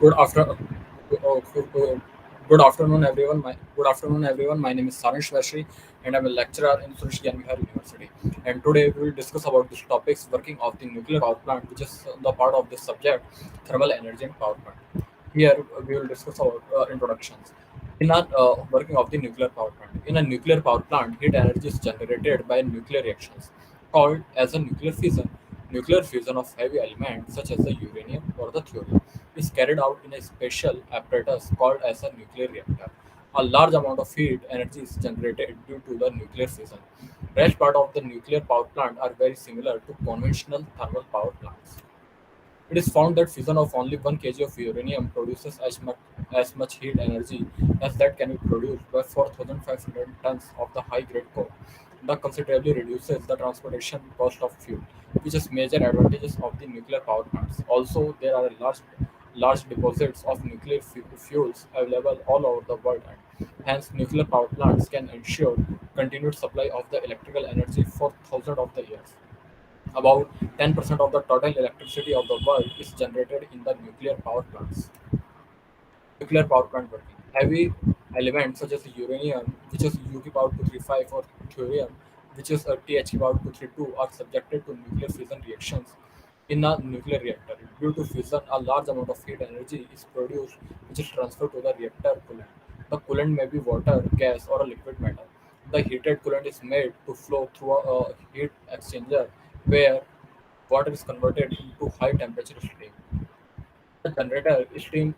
Good after, good afternoon, everyone. Good afternoon, everyone. My name is Sanish Vashri, and I'm a lecturer in Suresh Ganvihar University. And today we will discuss about this topics working of the nuclear power plant, which is the part of this subject, thermal energy and power plant. Here we will discuss about introductions. In a working of the nuclear power plant, in a nuclear power plant, heat energy is generated by nuclear reactions called as a nuclear fission. Nuclear fusion of heavy elements such as the uranium or the thorium is carried out in a special apparatus called as a nuclear reactor. A large amount of heat energy is generated due to the nuclear fission. Rest part of the nuclear power plant are very similar to conventional thermal power plants. It is found that fission of only 1 kg of uranium produces as much heat energy as that can be produced by 4,500 tons of the high-grade coal. That considerably reduces the transportation cost of fuel, which is major advantages of the nuclear power plants. Also, there are large deposits of nuclear fuels available all over the world, and hence nuclear power plants can ensure continued supply of the electrical energy for thousands of the years. About 10% of the total electricity of the world is generated in the nuclear power plants. Nuclear power plant working. Heavy elements such as uranium, which is UK power 235, or thorium, which is THE power 232, are subjected to nuclear fission reactions in a nuclear reactor. Due to fission, a large amount of heat energy is produced, which is transferred to the reactor coolant. The coolant may be water, gas, or a liquid metal. The heated coolant is made to flow through a heat exchanger where water is converted into high temperature steam. The generator steam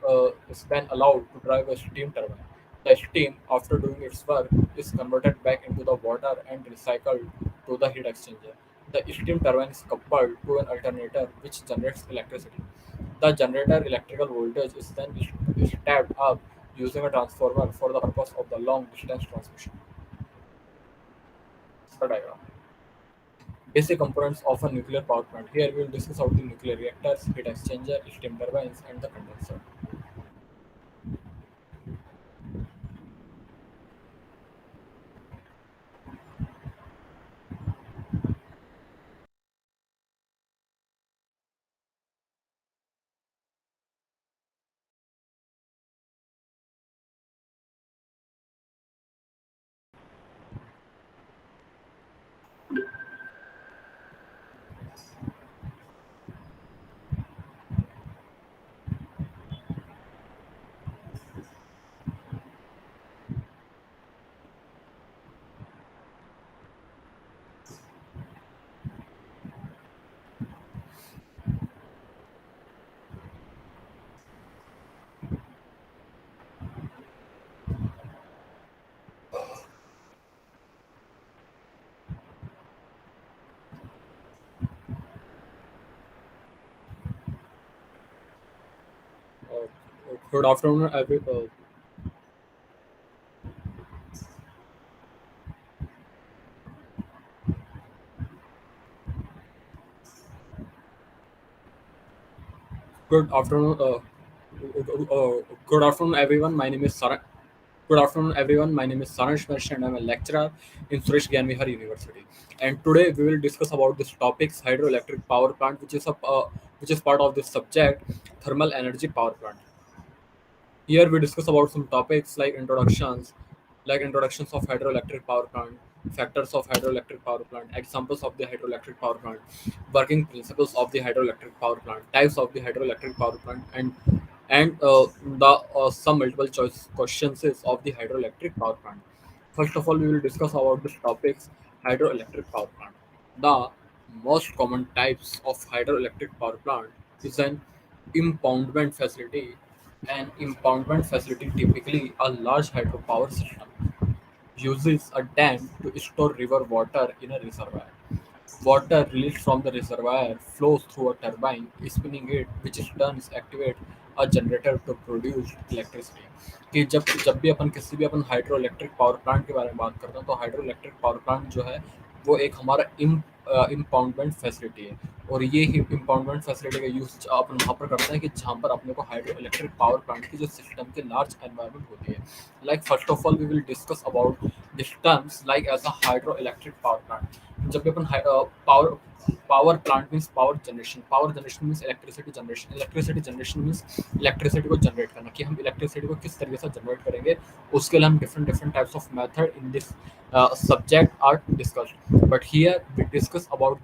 is then allowed to drive a steam turbine. The steam, after doing its work, is converted back into the water and recycled to the heat exchanger. The steam turbine is coupled to an alternator which generates electricity. The generator electrical voltage is then stepped up using a transformer for the purpose of the long distance transmission. The diagram. Basic components of a nuclear power plant. Here we will discuss about the nuclear reactors, heat exchanger, steam turbines, and the condenser. Uh, Good afternoon, good afternoon. Good afternoon, everyone. My name is Sarah. Good afternoon, everyone. My name is Sanash Mersh, and I'm a lecturer in Suresh Ganvihar University. And today we will discuss about this topics hydroelectric power plant, which is part of this subject, thermal energy power plant. Here we discuss about some topics like introductions of hydroelectric power plant, factors of hydroelectric power plant, examples of the hydroelectric power plant, working principles of the hydroelectric power plant, types of the hydroelectric power plant, and the some multiple choice questions is of the hydroelectric power plant. First of all, we will discuss about this topics hydroelectric power plant. The most common types of hydroelectric power plant is an impoundment facility. An impoundment facility, typically a large hydropower system, uses a dam to store river water in a reservoir. Water released from the reservoir flows through a turbine, spinning it, which in turn activate a generator to produce electricity. कि जब भी अपन किसी भी अपन hydro electric power plant के बारे में बात करते हैं तो हाइड्रो इलेक्ट्रिक पावर प्लांट जो है वो एक हमारा इम्पाउंडमेंट फैसिलिटी है और ये ही इम्पाउंडमेंट फैसिलिटी का यूज अपन वहाँ पर करते हैं कि जहाँ पर अपने को हाइड्रो इलेक्ट्रिक पावर प्लांट की जो सिस्टम की लार्ज एनवायरमेंट होती है like first of all we will discuss about these terms like as a hydroelectric power plant. जब भी अपन power power plant means power generation means electricity generation means electricity को generate करना, कि हम इलेक्ट्रिसिटी को किस तरीके से जनरेट करेंगे, उसके लिए हम different different types of method in this subject are discussed. But here we discuss about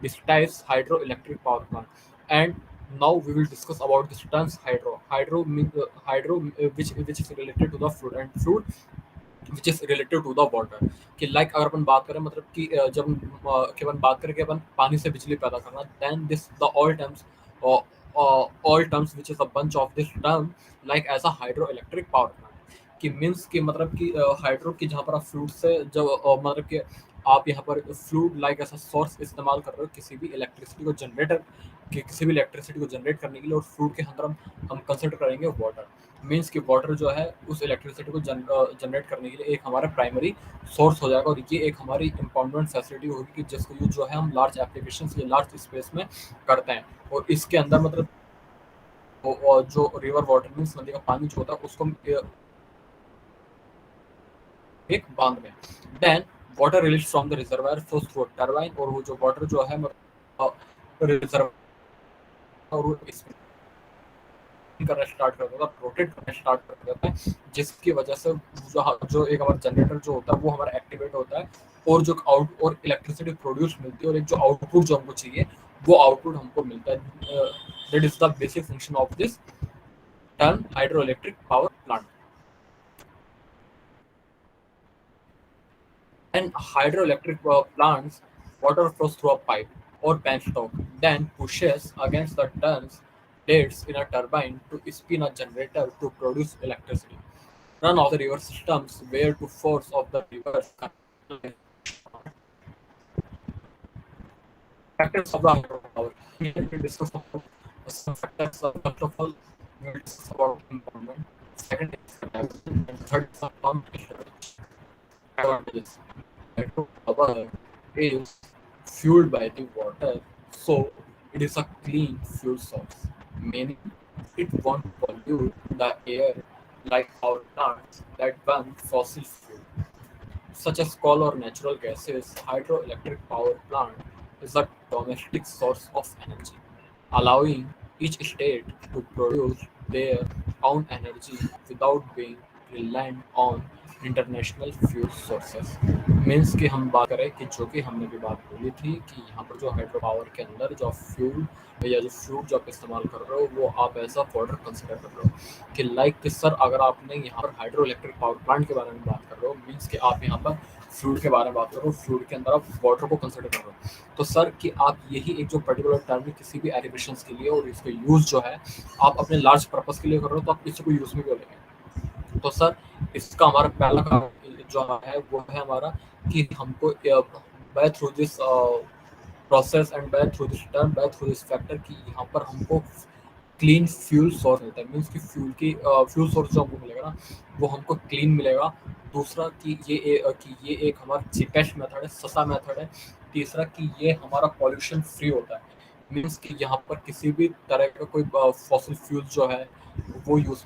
these types hydro electric power plant. And now we will discuss about this terms hydro means which is related to the fluid, and fluid which is related to the water. कि like अगर अपन बात करें मतलब कि जब कि अपन बात करें कि अपन पानी से बिजली पैदा करना, then this the all terms which is a bunch of this term like as a hydroelectric power plant, कि मीन्स कि मतलब कि हाइड्रो की जहाँ पर आप फ्लूड से जब मतलब कि आप यहाँ पर फ्लूड लाइक ऐसा सोर्स इस्तेमाल कर रहे हो किसी भी इलेक्ट्रिसिटी को जनरेटर कि किसी भी इलेक्ट्रिसिटी को जनरेट करने के लिए, और फ्लूड के अंदर हम कंसिडर करेंगे वाटर। मीन्स कि वाटर जो है उस इलेक्ट्रिसिटी को जनरेट करने के लिए एक हमारा प्राइमरी सोर्स हो जाएगा, और ये एक हमारी इम्पॉर्टेंट फैसिलिटी होगी कि जिसको यूज जो है हम लार्ज एप्लीकेशन या लार्ज स्पेस में करते हैं। और इसके अंदर मतलब और जो रिवर वाटर मीन्स नदी का पानी जो होता है उसको एक बांध में, then water release from the reservoir flows through turbine, और वो जो वाटर जो है रिजर्व और वो करना स्टार्ट कर देता है, रोटेट करना स्टार्ट कर देता है, जिसकी वजह से जो एक हमारा जनरेटर जो होता है वो हमारा एक्टिवेट होता है, और जो आउट और इलेक्ट्रिसिटी प्रोड्यूस मिलती है, और एक जो आउटपुट जो हमको चाहिए वो आउटपुट हमको मिलता है। That is the basic function of this term hydro electric power plant. And hydroelectric plants, water flows through a pipe or penstock, then pushes against the turns blades in a turbine to spin a generator to produce electricity. None of the river systems where to force of the rivers. Factors of the hydropower. Here we discuss about some factors. First of all, we will discuss about environment. Second is capacity, and third is the pump advantages. Hydropower is fueled by the water, so it is a clean fuel source, meaning it won't pollute the air like power plants that burn fossil fuel, such as coal or natural gases. Hydroelectric power plant is a domestic source of energy, allowing each state to produce their own energy without being reliant on international fuel sources. Means कि हम बात करें कि जो कि हमने भी बात बोली थी कि यहाँ पर जो हाइड्रो पावर के अंदर जो फ्यूल या जो फ्लूड जो आप इस्तेमाल कर रहे हो वो आप एज अ वाटर कंसिडर कर रहे हो, कि लाइक कि सर अगर आपने यहाँ पर हाइड्रो इलेक्ट्रिक पावर प्लांट के बारे में बात कर रहे हो, मीन्स कि आप यहाँ पर फ्लूड के बारे में बात कर रहे हो, फ्लूड के अंदर आप वाटर को कंसिडर कर रहे हो, तो सर कि आप यही एक जो पर्टिकुलर टर्म है किसी भी एलिवेशन के लिए, और इसका यूज़ जो है आप अपने लार्ज पर्पज के लिए कर रहे हो, तो आप इसको यूज़ में क्यों लेंगे। तो सर इसका हमारा पहला काम जो है वो है हमारा कि हमको by through this process and by through this factor कि यहाँ पर हमको क्लीन फ्यूल सोर्स मिलता है। मीन्स कि फ्यूल सोर्स जो हमको मिलेगा ना वो हमको क्लीन मिलेगा। दूसरा कि ये एक हमारा चीपेस्ट मेथड है, सस्ता मेथड है। तीसरा कि ये हमारा पॉल्यूशन फ्री होता है। मीन्स कि यहाँ पर किसी भी तरह का कोई फॉसिल फ्यूल जो है वो यूज़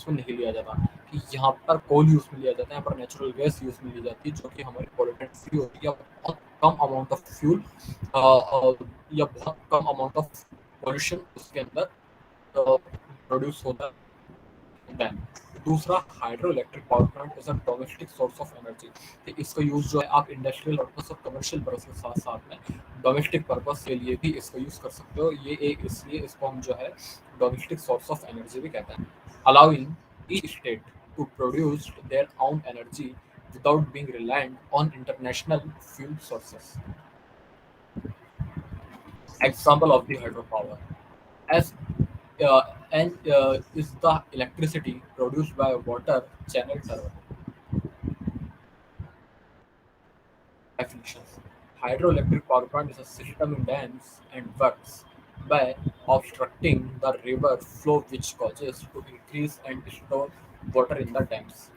में नहीं लिया जाता, कि यहाँ पर कोल यूज़ में लिया जाता है, यहाँ पर नेचुरल गैस यूज़ में ली जाती है, जो कि हमारी पॉल्यूटेंट फ्री होती है। बहुत कम अमाउंट ऑफ फ्यूल या बहुत कम अमाउंट ऑफ पॉल्यूशन उसके अंदर प्रोड्यूस होता है। देन दूसरा hydro electric power plant is a domestic source of energy. इसका यूज जो है आप इंडस्ट्रियल पर्पस और कमर्शियल पर्पस के साथ साथ में डोमेस्टिक पर्पस के लिए भी इसको यूज कर सकते हो। ये एक इसलिए इसको हम जो है डोमेस्टिक सोर्स ऑफ एनर्जी भी कहते हैं। Allowing each state to produce their own energy without being reliant on international fuel sources. Example of the hydropower as and is the electricity produced by water channel turbine. Definitions: hydroelectric power plant is a system in dams and works by obstructing the river flow, which causes to increase and store water in the dams.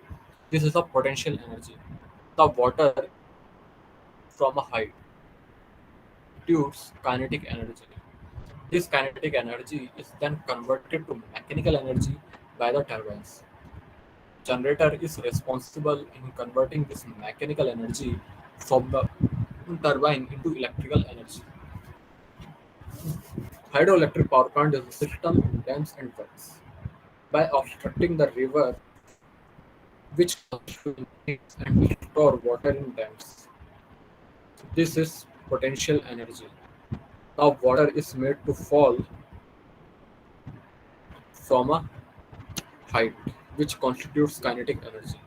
This is a potential energy. The water from a height produces kinetic energy. This kinetic energy is then converted to mechanical energy by the turbines. Generator is responsible in converting this mechanical energy from the turbine into electrical energy. Hydroelectric power plant is a system in dams and wells. By obstructing the river, which constitutes and store water in dams. This is potential energy. Now, water is made to fall from a height, which constitutes kinetic energy.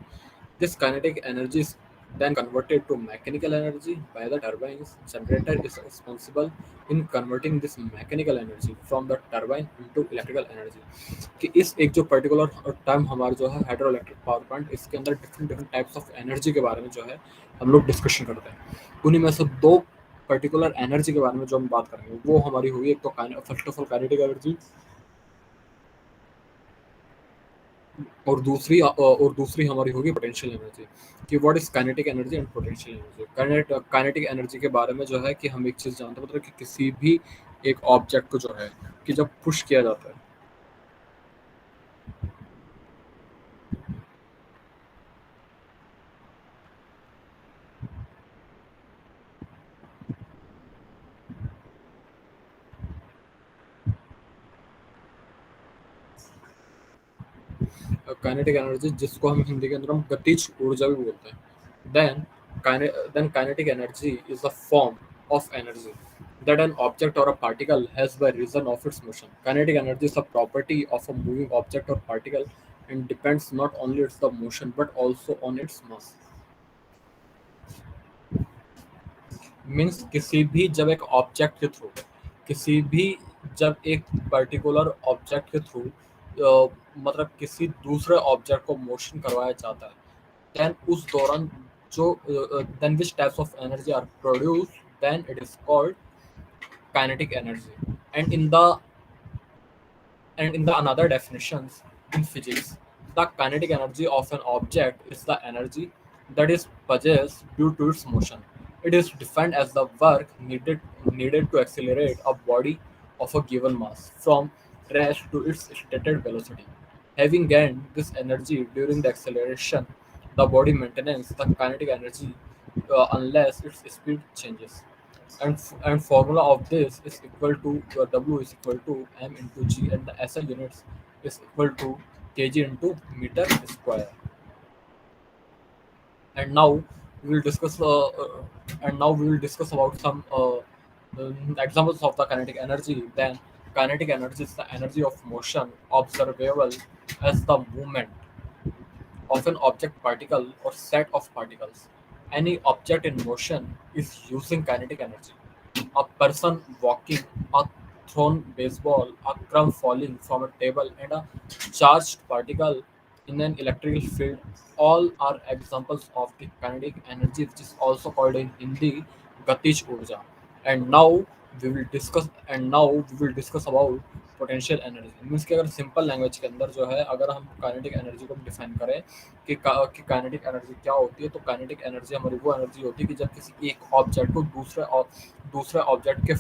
This kinetic energy is then converted to mechanical energy by the turbines. Generator is responsible in converting this mechanical energy from the turbine into electrical energy. कि इस एक जो particular term हमारा जो है hydro electric power plant इसके अंदर different different types of energy के बारे में जो है हम लोग डिस्कशन करते हैं उन्हीं में से दो पर्टिकुलर एनर्जी के बारे में जो हम बात करेंगे वो हमारी हुई एक तो first of all kinetic energy और दूसरी हमारी होगी पोटेंशियल एनर्जी कि what is kinetic energy and potential energy kinetic energy के बारे में जो है कि हम एक चीज़ जानते हैं मतलब कि किसी भी एक ऑब्जेक्ट को जो है कि जब पुश किया जाता है काइनेटिक एनर्जी जिसको हम हिंदी के अंदर हम गतिज ऊर्जा भी बोलते हैं then kinetic energy is a form of energy that an object or a particle has by reason of its motion. Kinetic energy is a property of a moving object or particle and depends not only its the motion but also on its mass. Means किसी भी जब एक object के through किसी भी जब एक particular object के थ्रू मतलब किसी दूसरे ऑब्जेक्ट को मोशन करवाया जाता है देन उस दौरान जो then which types of energy are produce then it is called kinetic energy and in the another definitions in physics, the kinetic energy of an object is the energy that is possessed due to its motion. It is defined as the work needed to accelerate a body of a given mass from rest to its stated velocity. Having gained this energy during the acceleration, the body maintains the kinetic energy unless its speed changes and formula of this is equal to W is equal to m into g and the SI units is equal to kg into meter square. And now we will discuss about some examples of the kinetic energy. Then kinetic energy is the energy of motion observable as the movement of an object particle or set of particles. Any object in motion is using kinetic energy. A person walking, a thrown baseball, a crumb falling from a table, and a charged particle in an electrical field all are examples of the kinetic energy, which is also called in Hindi Gatij Urja. And now we will discuss about potential energy means कि अगर simple language के अंदर जो है अगर हम kinetic energy को define करें कि काइनेटिक एनर्जी क्या होती है तो काइनेटिक एनर्जी हमारी वो एनर्जी होती है कि जब किसी एक ऑब्जेक्ट को दूसरे ऑब्जेक्ट के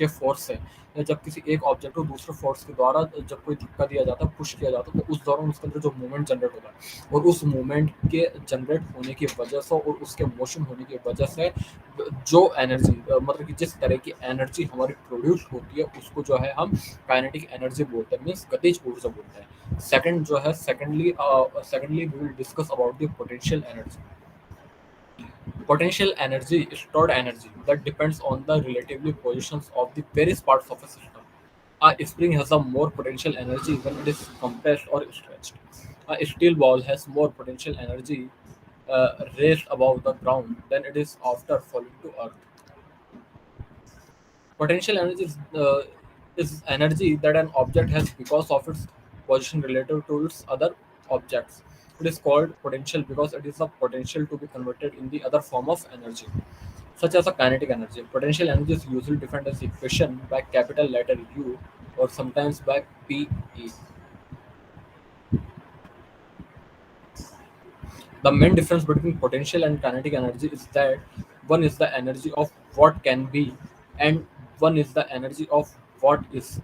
फोर्स से या जब किसी एक ऑब्जेक्ट को दूसरे फोर्स के द्वारा जब कोई धक्का दिया जाता है पुश किया जाता है तो उस दौरान उसके अंदर जो मूवमेंट जनरेट होता है और उस मूवमेंट के जनरेट होने की वजह से और उसके मोशन होने की वजह से जो एनर्जी मतलब कि जिस तरह की एनर्जी हमारी प्रोड्यूस होती है उसको जो है हम काइनेटिक एनर्जी बोलते हैं मीन्स गतिज ऊर्जा बोलते हैं secondly we will discuss about the potential energy Potential energy is stored energy that depends on the relatively positions of the various parts of a system. A spring has a more potential energy when it is compressed or stretched. A steel ball has more potential energy raised above the ground than it is after falling to earth. Potential energy is energy that an object has because of its position relative to its other objects. It is called potential because it is a potential to be converted in the other form of energy, such as a kinetic energy. Potential energy is usually defined as equation by capital letter U or sometimes by PE. The main difference between potential and kinetic energy is that one is the energy of what can be and one is the energy of what is.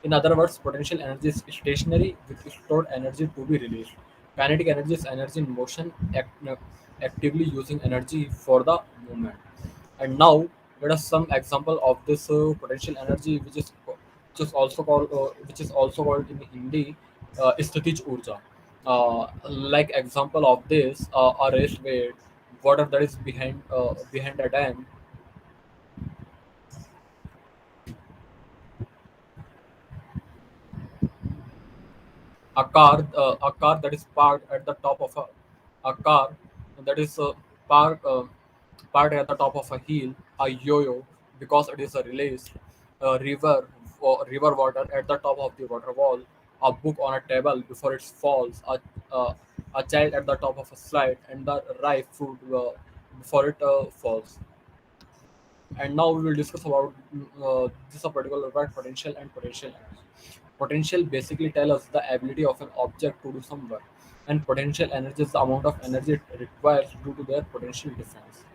In other words, potential energy is stationary with stored energy to be released. Kinetic energy is energy in motion, actively using energy for the movement. And now let us some example of this potential energy, which is also called in Hindi sthitij urja. Like example of this, a raceway, water that is behind a dam, a car that is parked at the top of a car that is parked at the top of a hill, a yo-yo because it is a release, a river water at the top of the water wall, a book on a table before it falls, a child at the top of a slide, and the ripe fruit before it falls. And now we will discuss about this a particular word, potential and potential energy. Potential basically tell us the ability of an object to do some work, and potential energy is the amount of energy it requires due to their potential difference.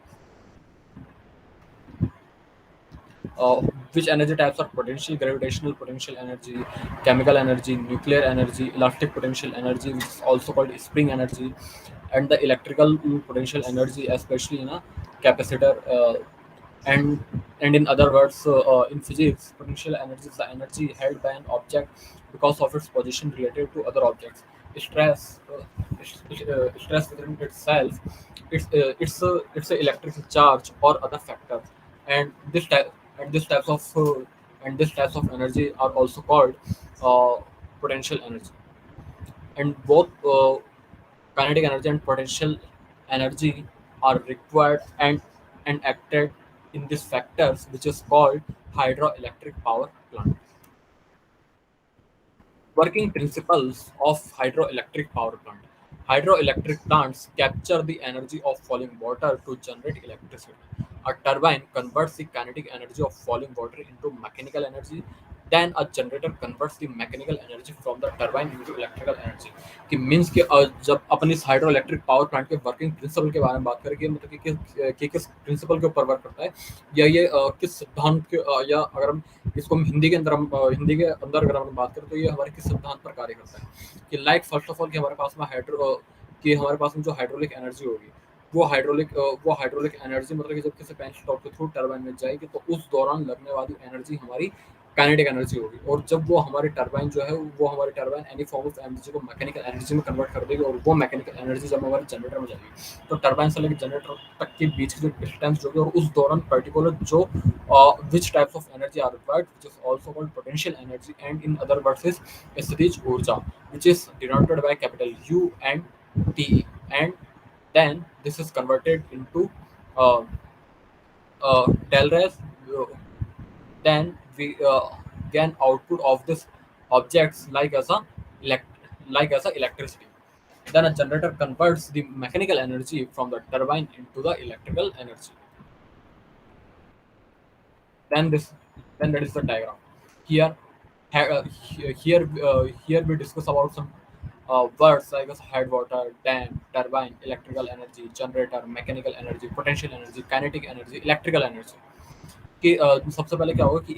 uh, which energy types are potential: gravitational potential energy, chemical energy, nuclear energy, elastic potential energy, which is also called spring energy, and the electrical potential energy, especially in a capacitor. And and in other words, in physics, potential energy is the energy held by an object because of its position related to other objects. Stress, stress within itself, it's a electrical charge or other factor, and this types of this types of energy are also called potential energy. And both kinetic energy and potential energy are required and acted in these factors, which is called hydroelectric power plant. Working principles of hydroelectric power plant. Hydroelectric plants capture the energy of falling water to generate electricity. A turbine converts the kinetic energy of falling water into mechanical energy. Then a generator converts the mechanical energy from the turbine into electrical energy. कि means कि जब अपन इस hydro electric power plant के working principle के बारे में बात करें कि मतलब कि किस प्रिंसिपल के ऊपर वर्क करता है, या ये किस सिद्धांत के या अगर हम इसको हम हिंदी के अंदर अगर हम बात करें तो ये हमारे किस सिद्धांत पर कार्य करता है कि लाइक फर्स्ट ऑफ ऑल कि हमारे पास में हमारे पास में जो हाइड्रोलिक एनर्जी होगी, वो हाइड्रोलिक एनर्जी मतलब कि जब किसी पेन स्टॉक के थ्रू टरबाइन में जाएगी तो उस दौरान लगने वाली एनर्जी हमारी काइनेटिक एनर्जी होगी, और जब वो हमारी टरबाइन जो है वो हमारी turbine any form of energy को मैकेनिकल एनर्जी में कन्वर्ट कर देगी, और वो मैकेनिकल एनर्जी जब हमारे जनरेटर में जाएगी तो टरबाइन से लेकर जनरेटर तक के बीच की जो डिस्टेंस जो है, और उस दौरान पर्टिकुलर जो which types of energy are required, which is also called potential energy, and in other words is Sthitij Urja, which is denoted by capital U and T. And then this is converted into uh, Telres. Then we gain output of this objects like as a electricity. Then a generator converts the mechanical energy from the turbine into the electrical energy. Then this then that is the diagram. Here here we discuss about some words like as headwater, dam, turbine, electrical energy, generator, mechanical energy, potential energy, kinetic energy, electrical energy. कि सबसे पहले क्या होगा कि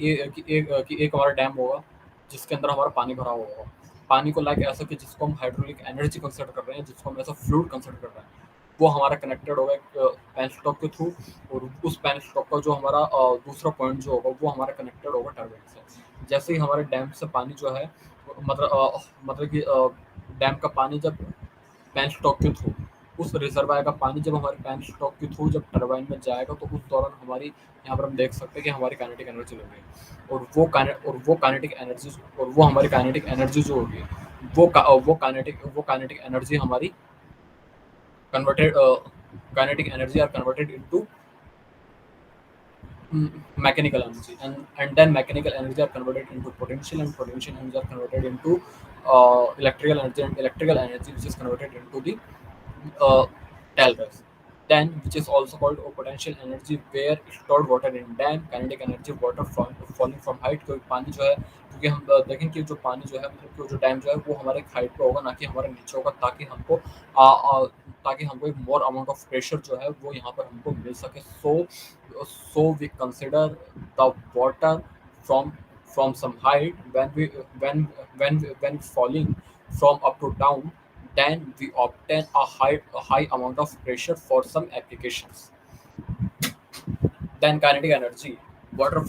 एक हमारा dam होगा जिसके अंदर हमारा पानी भरा हुआ होगा। पानी को लाइक ऐसा कि जिसको हम हाइड्रोलिक एनर्जी कंसिडर कर रहे हैं, जिसको हम ऐसा फ्लूइड कंसिडर कर रहे हैं, वो हमारा कनेक्टेड होगा एक पेन स्टॉक के थ्रू, और उस पेन स्टॉक का जो हमारा दूसरा पॉइंट जो होगा वो हमारा कनेक्टेड होगा टरबाइन से। जैसे ही हमारे डैम से पानी जो है मतलब कि डैम का पानी जब पैन स्टॉक के थ्रू उस रिजर्वायर का पानी जब हमारे पैन स्टॉक के थ्रू जब टरबाइन में जाएगा तो उस दौरान हमारी यहाँ पर हम देख सकते हैं कि हमारी काइनेटिक एनर्जी लग रही है, और वो हमारी काइनेटिक एनर्जी जो होगी वो काइनेटिक एनर्जी हमारी converted kinetic energy are converted into mechanical energy, and then mechanical energy are converted into potential, and potential energy are converted into electrical energy, and electrical energy which is converted into the uh, Talbot. Then, which is also called potential energy, where stored water in dam, kinetic energy, water falling from height. क्योंकि पानी जो है, क्योंकि हम देखें कि जो पानी जो है मतलब कि जो डैम जो है वो हमारे हाइट पे होगा, ना कि हमारे नीचे होगा, ताकि हमको एक मोर अमाउंट ऑफ प्रेशर जो है वो यहाँ पर हमको मिल सके. So we consider the water from from some height when falling from up to down. then we obtain a high amount of pressure for some applications. Then kinetic energy, water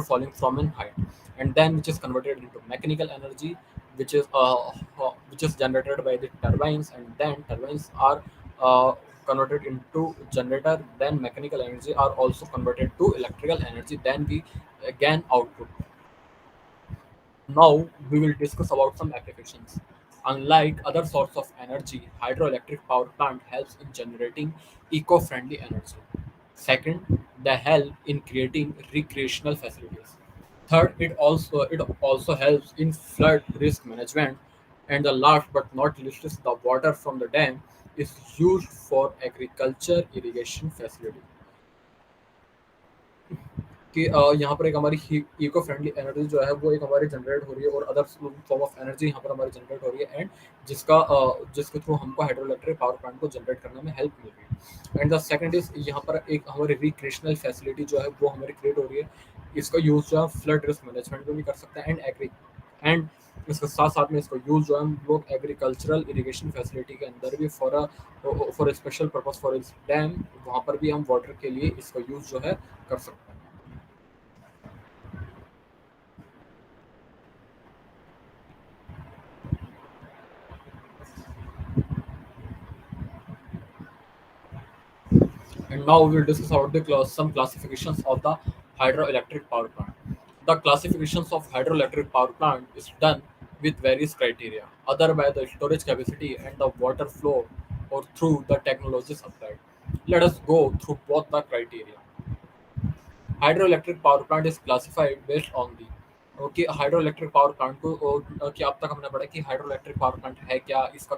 falling from an height, and then which is converted into mechanical energy, which is generated by the turbines, and then turbines are uh, converted into generator. Then mechanical energy are also converted to electrical energy. Then we again output. Now we will discuss about some applications. Unlike other sources of energy, hydroelectric power plant helps in generating eco-friendly energy. Second, they help in creating recreational facilities. Third, it also helps in flood risk management. And the last but not least is the water from the dam is used for agriculture irrigation facility. कि यहाँ पर एक हमारी eco friendly energy जो है वो एक हमारी जनरेट हो रही है, और अदर फॉर्म ऑफ एनर्जी यहाँ पर हमारी जनरेट हो रही है, एंड जिसके थ्रू हमको हाइड्रो इलेक्ट्रिक पावर प्लांट को जनरेट करने में हेल्प मिल रही है। एंड द सेकंड इज यहाँ पर एक हमारी रिक्रिएशनल फैसिलिटी जो है वो हमारी क्रिएट हो रही है। इसका यूज जो है फ्लड रिस्क मैनेजमेंट में भी कर सकते हैं, एंड इसके साथ साथ में इसका यूज जो है हम लोग एग्रीकल्चरल इरिगेशन फैसिलिटी के अंदर भी फॉर स्पेशल पर्पज फॉर इस डैम, वहाँ पर भी हम वाटर के लिए इसका यूज जो है कर सकते हैं। And now we will discuss about some classifications of the hydroelectric power plant. The classifications of hydroelectric power plant is done with various criteria, other by the storage capacity and the water flow, or through the technologies applied. Let us go through both the criteria. Hydroelectric power plant is classified based on the कि hydroelectric power plant को कि अब तक हमने पढ़ा कि hydroelectric power plant है क्या, इसका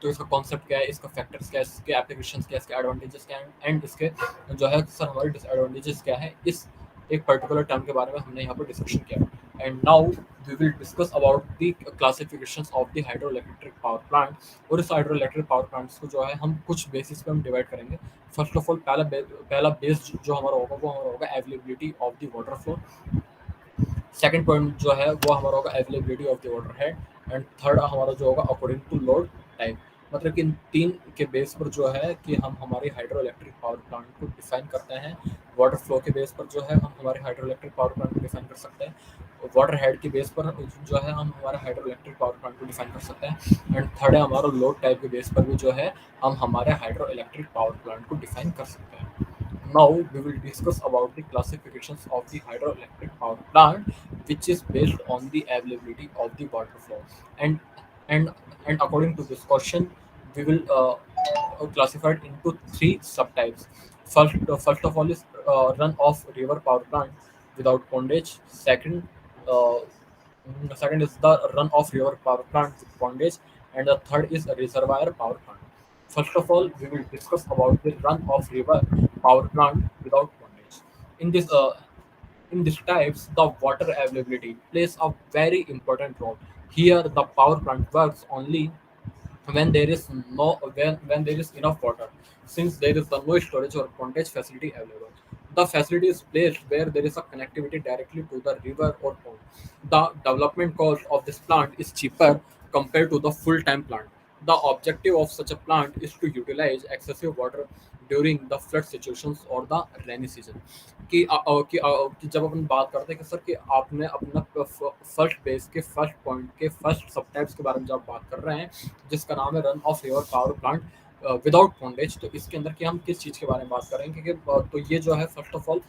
तो इसका कॉन्सेप्ट क्या है, इसका फैक्टर्स क्या है, इसके एप्लीकेशंस क्या है, इसके एडवांटेजेस क्या हैं, एंड इसके जो है सर हमारे डिसएडवांटेजेस क्या है, इस एक पर्टिकुलर टर्म के बारे में हमने यहाँ पर डिस्कशन किया। And now we will discuss about the classifications of the hydroelectric power plant. और इस हाइड्रोइलेक्ट्रिक पावर प्लांट्स को जो है हम कुछ बेसिस पे हम डिवाइड करेंगे। फर्स्ट ऑफ ऑल पहला बेस जो हमारा होगा वो हमारा होगा availability of the water flow. Second point जो है वो हमारा होगा availability of the water head. And third हमारा जो होगा अकॉर्डिंग टू लोड टाइप। मतलब कि इन तीन के बेस पर जो है कि हम हमारे हाइड्रो इलेक्ट्रिक पावर प्लांट को डिफाइन करते हैं। वाटर फ्लो के बेस पर जो है हम हमारे हाइड्रो इलेक्ट्रिक पावर प्लांट को डिफाइन कर सकते हैं। वाटर हेड के बेस पर जो है हम हमारे हाइड्रो इलेक्ट्रिक पावर प्लांट को डिफाइन कर सकते हैं। एंड थर्ड है हमारा लोड टाइप के बेस पर भी जो है हम हमारे हाइड्रो इलेक्ट्रिक पावर प्लांट को डिफाइन कर सकते हैं। Now we will discuss about the classifications of the hydroelectric power plant, which is based on the availability of the water flow. And and according to this question, we will classify it into three subtypes. First of all is run-off river power plant without pondage. Second is the run-off river power plant with pondage, and the third is a reservoir power plant. First of all, we will discuss about the run-off river power plant without pondage. In this uh, in these types, the water availability plays a very important role. Here, the power plant works only when there is when there is enough water, since there is no storage or pondage facility available. The facility is placed where there is a connectivity directly to the river or pond. The development cost of this plant is cheaper compared to the full-time plant. The objective of such a plant is to utilize excessive water during the flood situations or the rainy season. कि जब अपन बात करते हैं कि sir कि आपने अपना first base के फर्स्ट पॉइंट के फर्स्ट सब टाइप्स के बारे में जब बात कर रहे हैं, जिसका नाम है run off river power plant without pondage, तो इसके अंदर कि हम किस चीज़ के बारे में बात कर रहे हैं, क्योंकि तो ये जो है फर्स्ट ऑफ ऑल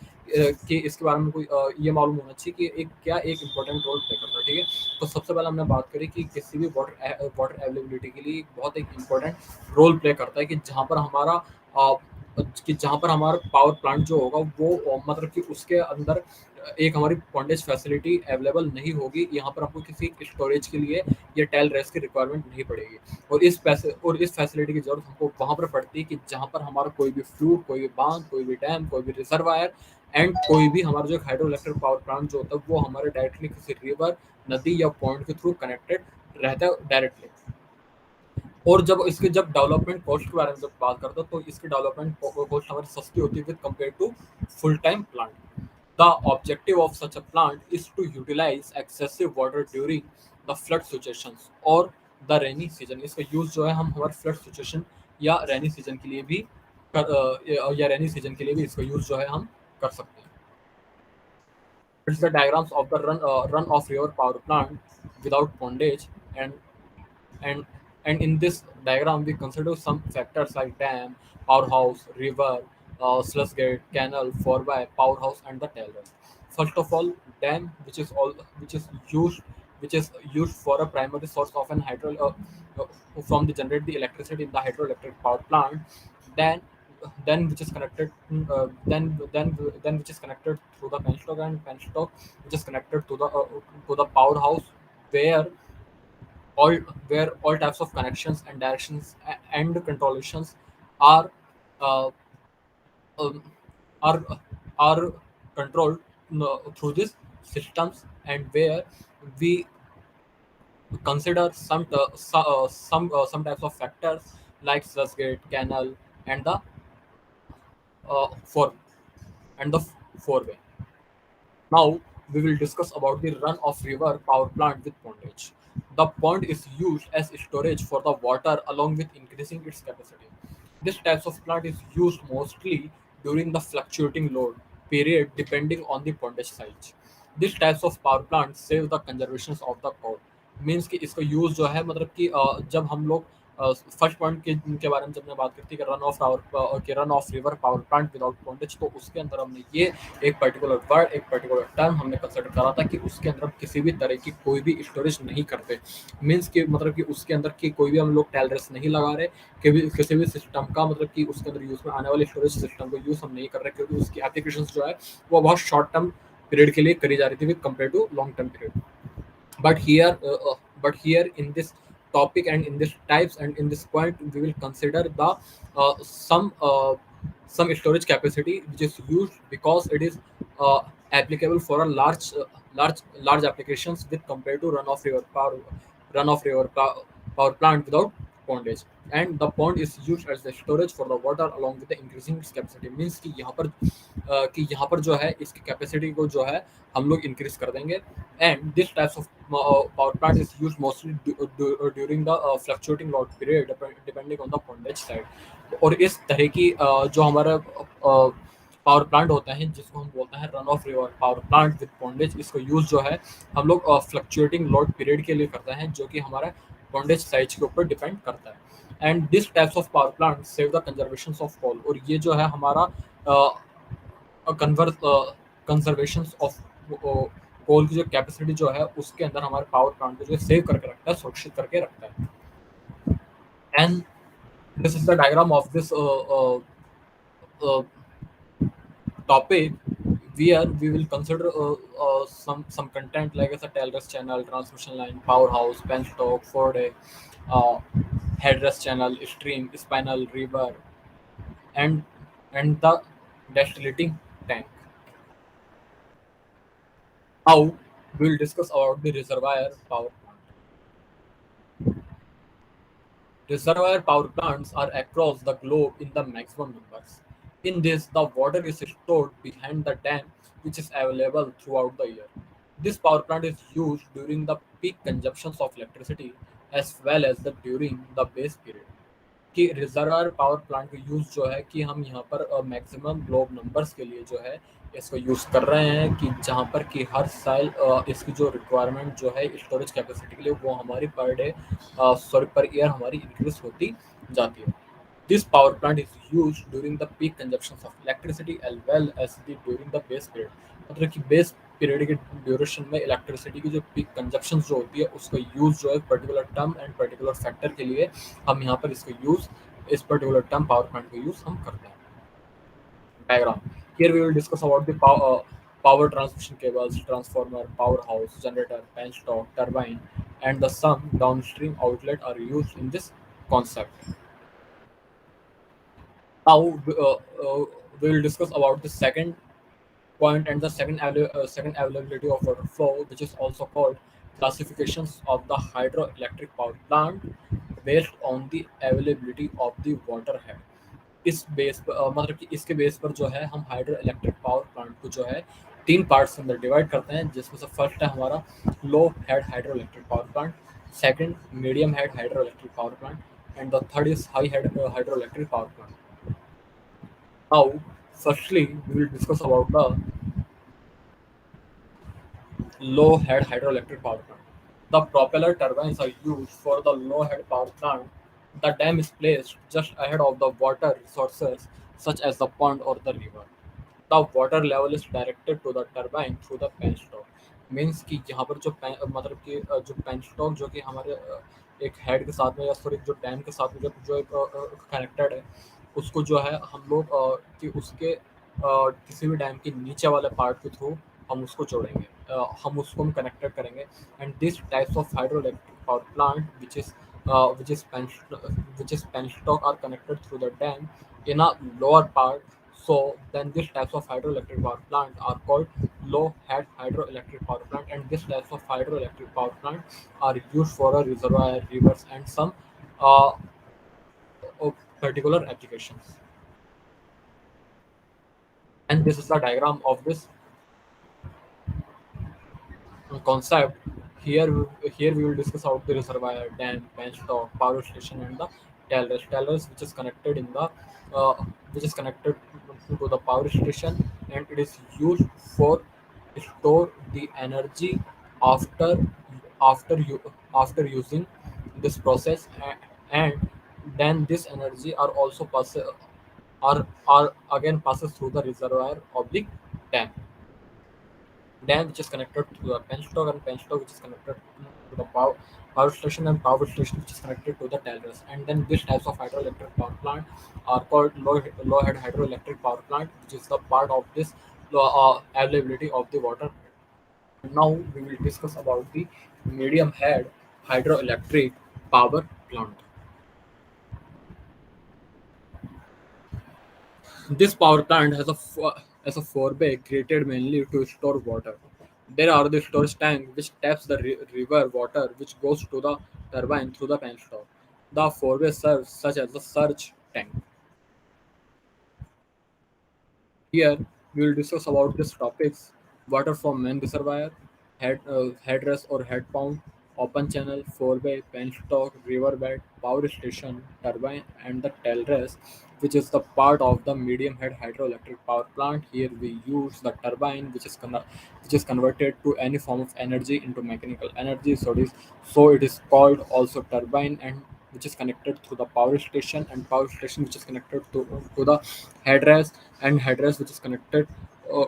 कि इसके बारे में कोई ये मालूम होना चाहिए कि एक इंपॉर्टेंट रोल प्ले करता है। ठीक है, तो सबसे पहले हमने बात करी कि किसी भी वाटर अवेलेबिलिटी के लिए बहुत एक इंपॉर्टेंट रोल प्ले करता है कि जहाँ पर हमारा पावर प्लांट जो होगा वो मतलब कि उसके अंदर एक हमारी पॉन्डेज फैसिलिटी अवेलेबल नहीं होगी, यहाँ पर हमको किसी स्टोरेज के लिए या टेल रेस की रिक्वायरमेंट नहीं पड़ेगी। और इस फैसिलिटी की जरूरत हमको वहाँ पर पड़ती है कि जहाँ पर हमारा कोई भी फ्लूड, कोई भी बांध, कोई भी डैम, कोई भी रिजर्वायर, एंड कोई भी हमारा जो हाइड्रो इलेक्ट्रिक पावर प्लांट जो होता है वो हमारे डायरेक्टली किसी रिवर, नदी या पॉइंट के थ्रू कनेक्टेड रहता है डायरेक्टली। और जब डेवलपमेंट कॉस्ट के बारे में जब बात करते हैं तो इसकी डेवलपमेंट कॉस्ट हमारी सस्ती होती है with compare to full time plant. The objective of such a plant is to utilize excessive water during the flood situations और द रेनी सीजन। इसका यूज जो है हम हमारे फ्लड सिचुएशन या रेनी सीजन के लिए भी या रेनी सीजन के लिए भी इसका यूज जो है हम कर सकते हैं। It's the diagrams of the run off river power plant without pondage and and in this diagram we consider some factors like dam, powerhouse, river, sluice gate, canal, forby, powerhouse, and the tailor. First of all, dam, which is used for a primary source of an from the generate the electricity in the hydroelectric power plant. Then which is connected then which is connected through the penstock, and penstock which is connected to the powerhouse, where all where all types of connections and directions and controlations are uh, um, are are controlled through these systems, and where we consider some types of factors like sluice gate, canal, and the four and the four way. Now we will discuss about the run-off river power plant with pondage. The pond is used as storage for the water along with increasing its capacity. This type of plant is used mostly during the fluctuating load period depending on the pondage size. This types of power plant save the conservation of the coal. Means कि इसका use जो है मतलब कि जब हम लोग first point के बारे में जब मैं बात करती है कि run off river power plant without pondage, तो उसके अंदर हमने ये एक पर्टिकुलर वर्ड, एक पर्टिकुलर टर्म हमने कंसिडर करा था कि उसके अंदर हम किसी भी तरह की कोई भी स्टोरेज नहीं करते। मीन्स कि मतलब कि उसके अंदर की कोई भी हम लोग टेलरेस नहीं लगा रहे, किसी भी सिस्टम का मतलब कि उसके अंदर यूज में आने वाले स्टोरेज सिस्टम को यूज हम नहीं कर रहे, क्योंकि उसकी एप्लीकेशन जो है वो बहुत शॉर्ट टर्म पीरियड के लिए करी जा रही थी compare to long term period. but here uh, but here in this topic and in this types and in this point we will consider the uh, some uh, some storage capacity which is used because it is applicable for a large applications with compared to power plant without pondage, and the pond is used as the storage for the water along with the increasing its capacity। means कि यहाँ पर जो है इसकी capacity को जो है हम लोग इंक्रीज कर देंगे। and this types of power plant is used mostly during the fluctuating load period depending on the pondage side। और इस तरह की जो हमारा पावर प्लांट होता है जिसको हम बोलते हैं run off river power plant with pondage, इसको यूज जो है हम लोग फ्लक्चुएटिंग लोड पीरियड के लिए करते हैं, जो कि हमारा पॉन्डेज साइज के ऊपर डिपेंड करता है। And this types of power plant save the conservation of coal, और ये जो है हमारा कंजर्वेशन ऑफ कोल की जो कैपेसिटी जो है उसके अंदर हमारे पावर प्लांट को जो सेव करके रखता है, सुरक्षित करके रखता है। And this is the diagram of this topic, where we will consider some content like as a tailrest channel, transmission line, powerhouse, penstock, foreday, uh, headrest channel, stream, spinal, river, and the distillating tank. Now we will discuss about the reservoir power plant. Reservoir power plants are across the globe in the maximum numbers. In this, the water is stored behind the dam, which is available throughout the year. This power plant is used during the peak consumptions of electricity as well as during the base period। कि reservoir power plant का use जो है कि हम यहाँ पर maximum globe numbers के लिए जो है इसको यूज़ कर रहे हैं, कि जहाँ पर कि हर साल इसकी जो रिक्वायरमेंट जो है स्टोरेज कैपेसिटी के लिए वो हमारी पर डे सॉरी पर ईयर हमारी इंक्रीज होती जाती है। This power plant is use during the peak consumption of electricity as well as during the base period. मतलब कि बेस पीरियड के ड्यूरेशन में इलेक्ट्रिसिटी की जो पीक कंजप्शन जो होती है उसका यूज जो है particular term and particular factor के लिए हम यहाँ पर इसका यूज इस पर्टिकुलर टर्म पावर प्लांट का यूज हम करते हैं। Diagram. Here we will discuss about the power transmission cables, transformer, powerhouse, generator, penstock, turbine, and the some downstream outlet are used in this concept. Now we will discuss about the second point and the second availability of water flow, which is also called classifications of the hydroelectric power plant based on the availability of the water head। इस base पर मतलब कि इसके base पर जो है हम hydro electric power plant को जो है तीन पार्ट्स के अंदर डिवाइड करते हैं, जिसमें से फर्स्ट है हमारा low head hydroelectric power plant, Second, medium head hydroelectric power plant, and the third is high head hydroelectric power plant. Now, firstly, we will discuss about the low head hydroelectric power plant. The propeller turbines are used for the low head power plant. The dam is placed just ahead of the water resources, such as the pond or the river. The water level is directed to the turbine through the penstock. Means कि यहाँ पर जो मतलब कि जो penstock जो कि हमारे एक हेड के साथ में या सॉरी जो डैम के साथ में जो एक कनेक्टेड है, उसको जो है हम लोग कि उसके किसी भी डैम के नीचे वाले पार्ट के थ्रू हम उसको जोड़ेंगे, हम कनेक्टेड करेंगे. And this types of hydroelectric power plant which is penstock are connected through the dam in a lower part. So then these types of hydroelectric power plant are called low head hydroelectric power plant, and these types of hydroelectric power plant are used for a reservoir, rivers, and some uh, particular applications. And this is the diagram of this concept. Here we will discuss about the reservoir, dam, penstock, power station, and the tellers. Tellers, uh, which is connected to the power station, and it is used for store the energy after after using this process, and then this energy are again passes through the reservoir oblique dam. Dam which is connected to the penstock, and penstock which is connected to the power station, and power station which is connected to the tellers. And then these types of hydroelectric power plant are called low head hydroelectric power plant, which is the part of this availability of the water. Now we will discuss about the medium head hydroelectric power plant. This power plant has a forebay created mainly to store water. There are the storage tank which taps the river water which goes to the turbine through the penstock. The forebay serves such as the surge tank. Here we will discuss about these topics: water from main reservoir, headrest or head pump, open channel, forebay, penstock, riverbed, power station, turbine, and the tailrest, which is the part of the medium head hydroelectric power plant. Here we use the turbine, which is converted to any form of energy into mechanical energy. So it is called also turbine, and which is connected to the power station, and power station which is connected to the headrest, and headrest which is connected uh,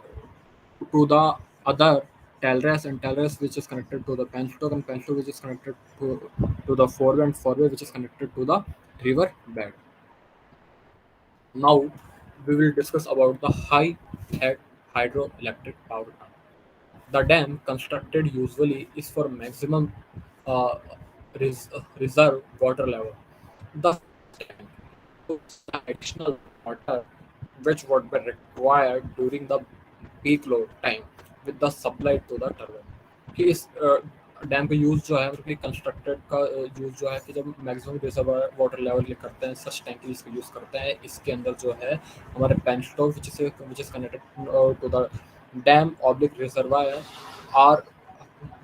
to the other tailrest, and tailrest which is connected to the penstock, and penstock which is connected to the forward, and forward which is connected to the river bed. Now we will discuss about the high head hydroelectric power plant. The dam constructed usually is for maximum uh, reserve water level. The tank puts the additional water which would be required during the peak load time with the supply to the turbine. कि इस dam का use जो है मतलब कि constructed का use जो है कि जब मैक्सिमम रिजर्वर वाटर लेवल करते हैं सच टैंक इसका यूज़ करते हैं, इसके अंदर जो है हमारे penstock which is connected to the dam oblique reservoir are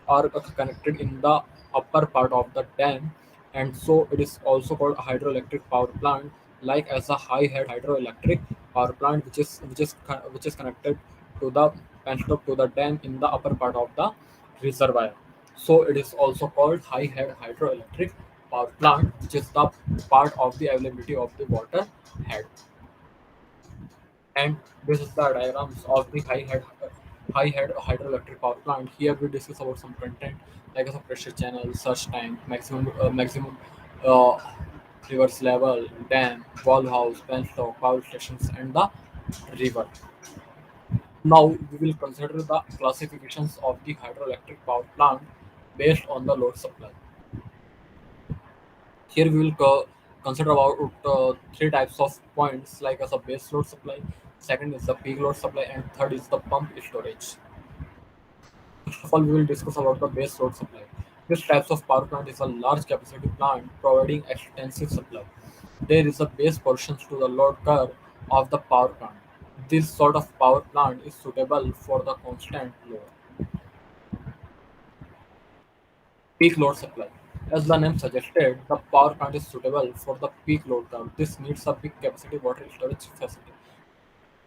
are connected in the upper part of the dam, and so it is also called a hydroelectric power plant, like as a high head hydroelectric power plant which is connected to the penstock to the dam in the upper part of the reservoir. So it is also called high head hydroelectric power plant, which is the part of the availability of the water head. And this is the diagrams of the high head hydroelectric power plant. Here we discuss about some content like as a pressure channel, surge tank, maximum uh, reverse level, dam, valve house, penstock, power stations, and the river. Now we will consider the classifications of the hydroelectric power plant based on the load supply. Here we will consider about three types of points like as a base load supply, second is the peak load supply, and third is the pump storage. First of all, we will discuss about the base load supply. This types of power plant is a large capacity plant providing extensive supply. There is a base portions to the load curve of the power plant. This sort of power plant is suitable for the constant load. Peak load supply. As the name suggested, the power plant is suitable for the peak load curve. This needs a big capacity water storage facility.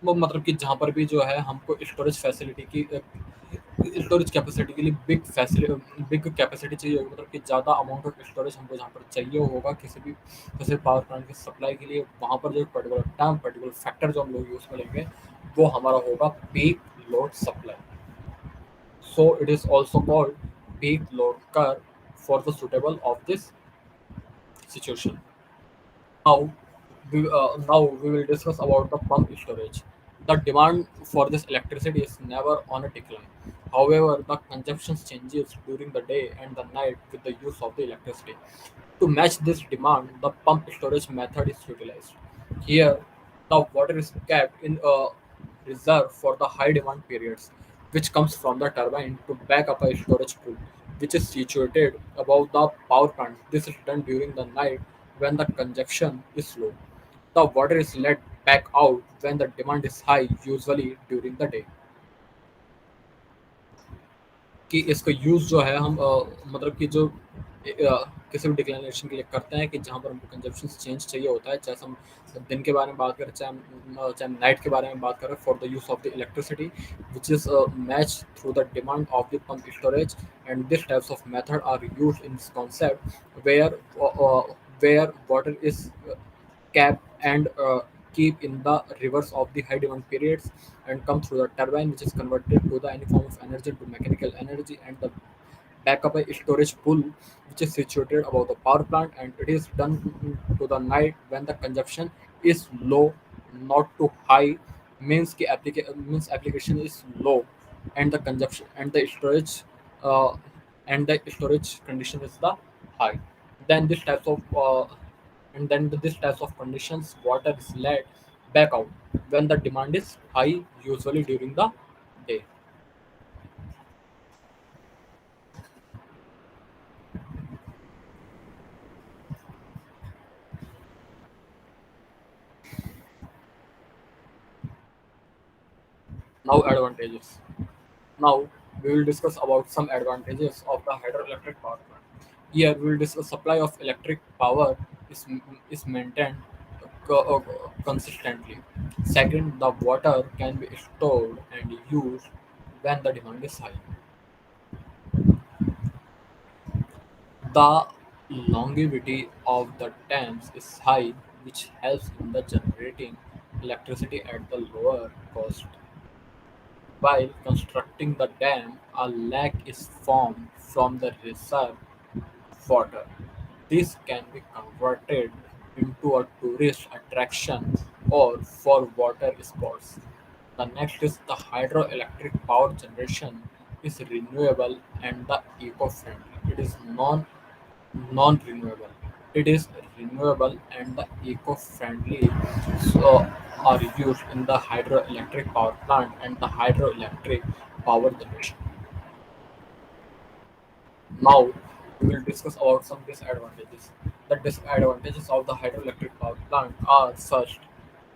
वो मतलब कि जहाँ पर भी जो है हमको storage facility की स्टोरेज कैपेसिटी के लिए बिग कैपेसिटी चाहिए होगी, मतलब कि ज़्यादा अमाउंट ऑफ स्टोरेज हमको जहाँ पर चाहिए होगा किसी भी जैसे पावर प्लांट की सप्लाई के लिए, वहाँ पर जो पर्टिकुलर टर्म पर्टिकुलर फैक्टर जो हम लोग यूज़ में लेंगे वो हमारा होगा peak load supply. So it is also called peak load curve for the suitable of this situation. Now, now we will discuss about the pump storage. The demand for this electricity is never on a decline. However, the consumption changes during the day and the night with the use of the electricity. To match this demand, the pump storage method is utilized. Here, the water is kept in a reserve for the high demand periods, which comes from the turbine to back up a storage pool, which is situated above the power plant. This is done during the night when the consumption is low. The water is let back out when the demand is high, usually during the day. कि इसका use जो है हम मतलब कि जो किसी भी डिक्लेरेशन के लिए करते हैं कि जहाँ पर हमको कंजप्शन चेंज चाहिए होता है, चाहे हम दिन के बारे में बात करें, चाहे नाइट के बारे में बात करें, for the use of the electricity which is match through the demand of the pump storage. And this types of method are use in this concept where water is cap and keep in the reverse of the high demand periods and come through the turbine, which is converted to the any form of energy to mechanical energy, and the backup a storage pool which is situated above the power plant, and it is done to the night when the consumption is low, not too high, means application is low and the consumption uh, and the storage condition is the high. Then this types of this types of conditions water is let back out when the demand is high, usually during the day. Now advantages. Now we will discuss about some advantages of the hydroelectric power plant. Here we will discuss supply of electric power is is maintained consistently. Second, the water can be stored and used when the demand is high. The longevity of the dams is high, which helps in the generating electricity at the lower cost. While constructing the dam, a lake is formed from the reserve water. This can be converted into a tourist attraction or for water sports. The next is the hydroelectric power generation is renewable and the eco-friendly. It is non-renewable. It is renewable and the eco-friendly, so are used in the hydroelectric power plant and the hydroelectric power generation. Now we will discuss about some disadvantages. The disadvantages of the hydroelectric power plant are first,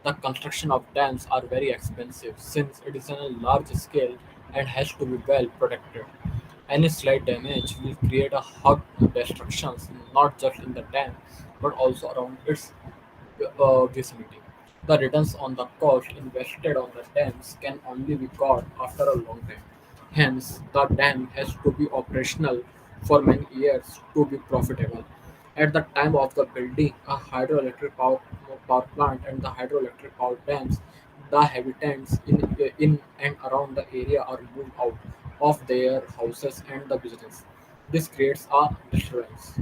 the construction of dams are very expensive since it is on a large scale and has to be well protected. Any slight damage will create a hug destructions not just in the dam but also around its vicinity. The returns on the cost invested on the dams can only be got after a long time. Hence, the dam has to be operational for many years to be profitable. At the time of the building a power plant and the hydroelectric power dams, the inhabitants in and around the area are moved out of their houses and the business. This creates a disturbance.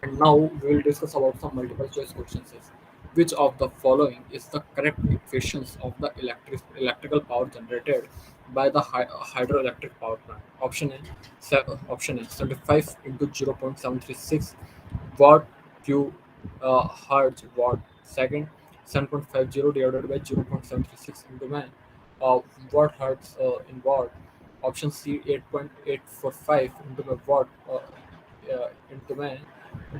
And now we will discuss about some multiple choice questions. Which of the following is the correct equations of the electrical power generated by the hydroelectric power plant? Option A 75 into 0.736 watt Q hertz watt. Second, 7.50 divided by 0.736 into man watt hertz in watt. Option C 8.845 into the watt into my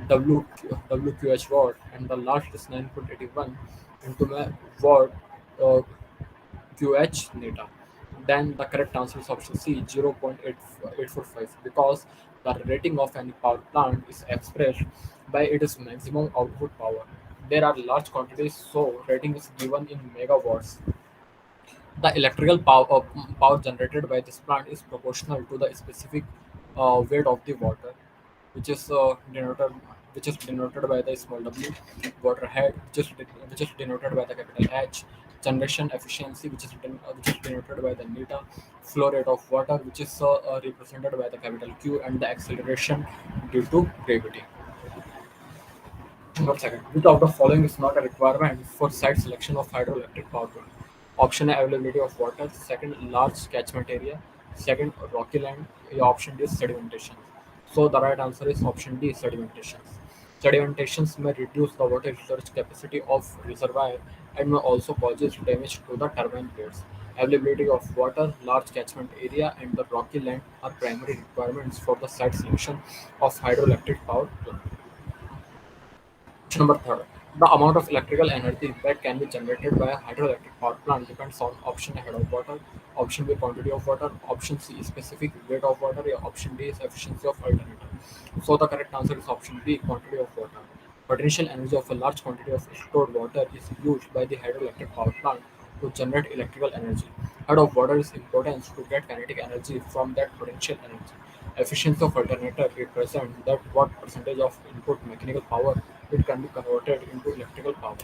WQH watt, and the last is 9.81 into my watt uh, QH neta. then the correct answer is option C, 0.845, because the rating of any power plant is expressed by its maximum output power. There are large quantities, so rating is given in megawatts. The electrical power generated by this plant is proportional to the specific weight of the water, which is denoted by the small w. Water head, which is denoted by the capital H. Generation efficiency, which is denoted by the neta. Flow rate of water, which is represented by the capital Q, and the acceleration due to gravity. One second. Which of the following is not a requirement for site selection of hydroelectric power plant? Option A, availability of water. Second, large catchment area. Second, rocky land. Option D, sedimentation. So the right answer is option D, sedimentations. Sedimentations may reduce the water storage capacity of reservoir and may also cause damage to the turbine blades. Availability of water, large catchment area, and the rocky land are primary requirements for the site selection of hydroelectric power plant. Question number third. The amount of electrical energy that can be generated by a hydroelectric power plant depends on option A, head of water, option B, quantity of water, option C, specific weight of water, or option D is efficiency of alternator. So the correct answer is option B, quantity of water. Potential energy of a large quantity of stored water is used by the hydroelectric power plant to generate electrical energy. Head of water is important to get kinetic energy from that potential energy. Efficiency of alternator represents that what percentage of input mechanical power it can be converted into electrical power.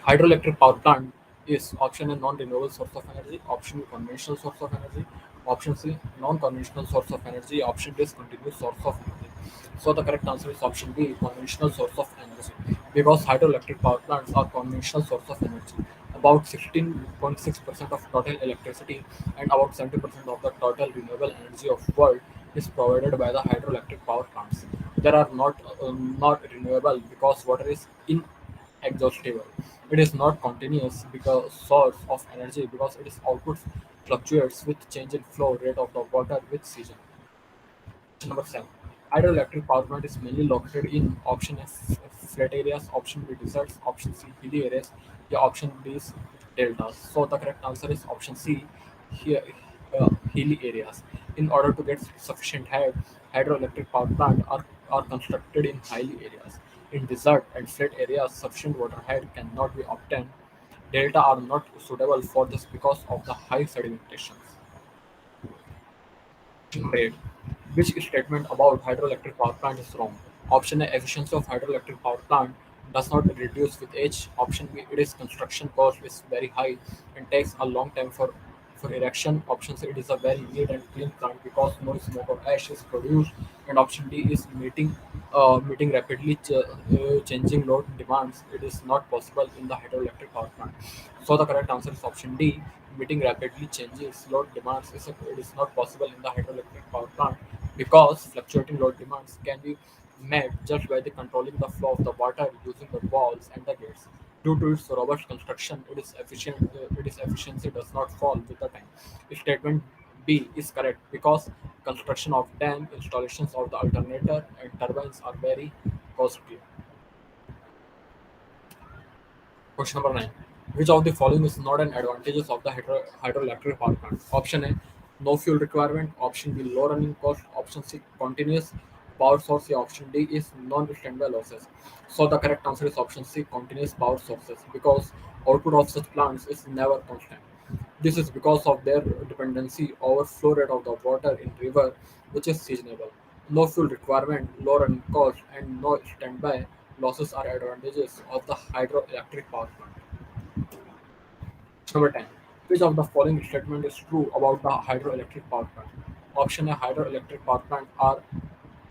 Hydroelectric power plant is option A, non-renewable source of energy, option B, conventional source of energy, option C, non-conventional source of energy, option D is continuous source of energy. So the correct answer is option B, conventional source of energy, because hydroelectric power plants are conventional source of energy. About 16.6% of total electricity and about 70% of the total renewable energy of world is provided by the hydroelectric power plants. They are not renewable because water is inexhaustible. It is not continuous because source of energy because its output fluctuates with change in flow rate of the water with season. Question number 7. Hydroelectric power plant is mainly located in option F, flat areas, option B, deserts, option C, hilly areas, yeah, option D is deltas. So the correct answer is option C, here, hilly areas. In order to get sufficient hydroelectric power plant are constructed in hilly areas. In desert and flat areas, sufficient water head cannot be obtained. Delta are not suitable for this because of the high sedimentations. Great. Which statement about hydroelectric power plant is wrong? Option A, efficiency of hydroelectric power plant does not reduce with age. Option B, it is construction cost is very high and takes a long time for erection. Option C, it is a very neat and clean plant because no smoke or ash is produced. And option D is meeting rapidly changing load demands. It is not possible in the hydroelectric power plant. So the correct answer is option D, meeting rapidly changes load demands it is not possible in the hydroelectric power plant because fluctuating load demands can be met just by the controlling the flow of the water using the valves and the gates. Due to its robust construction, its efficiency does not fall with the time. Statement B is correct because construction of dam, installations of the alternator, and turbines are very costly. Question number 9. Which of the following is not an advantages of the hydroelectric power plant? Option A, no fuel requirement. Option B, low running cost. Option C, continuous power source. Yeah, option D is non-standby losses. So the correct answer is option C, continuous power sources, because output of such plants is never constant. This is because of their dependency over flow rate of the water in river, which is seasonable. No fuel requirement, low running cost, and no standby losses are advantages of the hydroelectric power plant. Number 10. Which of the following statement is true about the hydroelectric power plant? Option A, hydroelectric power plant are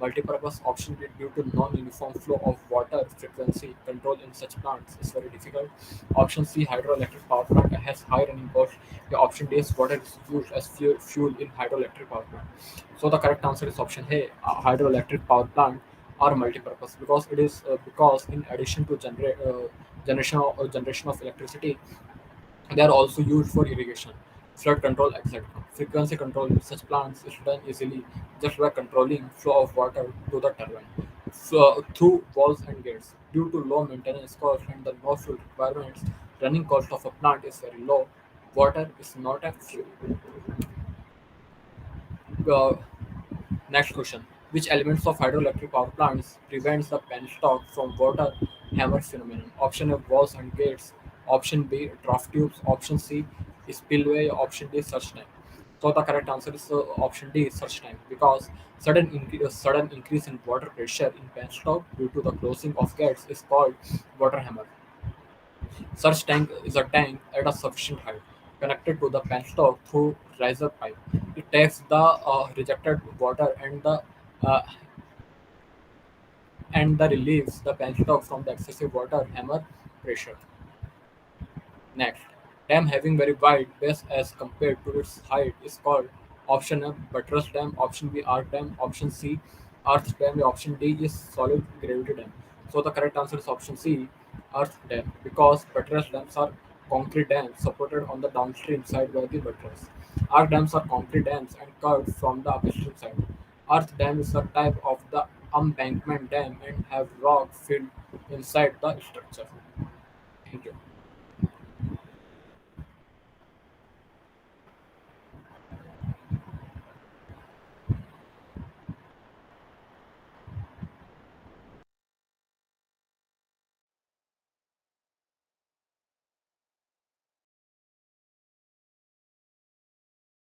multipurpose. Option B, due to non-uniform flow of water, frequency control in such plants is very difficult. Option C, hydroelectric power plant has high running cost. The option D is water is used as fuel in hydroelectric power plant. So the correct answer is option A, hydroelectric power plant are multipurpose because in addition to generation of electricity, they are also used for irrigation, flood control, etc. Frequency control in such plants is done easily just by controlling flow of water to the turbine through valves and gates. Due to low maintenance cost and the no fuel requirements, running cost of a plant is very low. Water is not a fuel. Uh, Next question. Which elements of hydroelectric power plants prevents the penstock from water hammer phenomenon? Option A, walls and gates. Option B, draft tubes. Option C, spillway. Option D, surge tank. So the correct answer is option D, surge tank, because sudden increase in water pressure in penstock due to the closing of gates is called water hammer. Such tank is a tank at a sufficient height, connected to the penstock through riser pipe. It takes the rejected water uh, and relieves the penstock from the excessive water hammer pressure. Next, dam having very wide base as compared to its height is called option A, buttress dam, option B, arc dam, option C, earth dam, option D is solid gravity dam. So the correct answer is option C, earth dam, because buttress dams are concrete dams supported on the downstream side by the buttress. Arc dams are concrete dams and curved from the upstream side. Earth dam is a type of the embankment dam and have rock filled inside the structure. Thank you.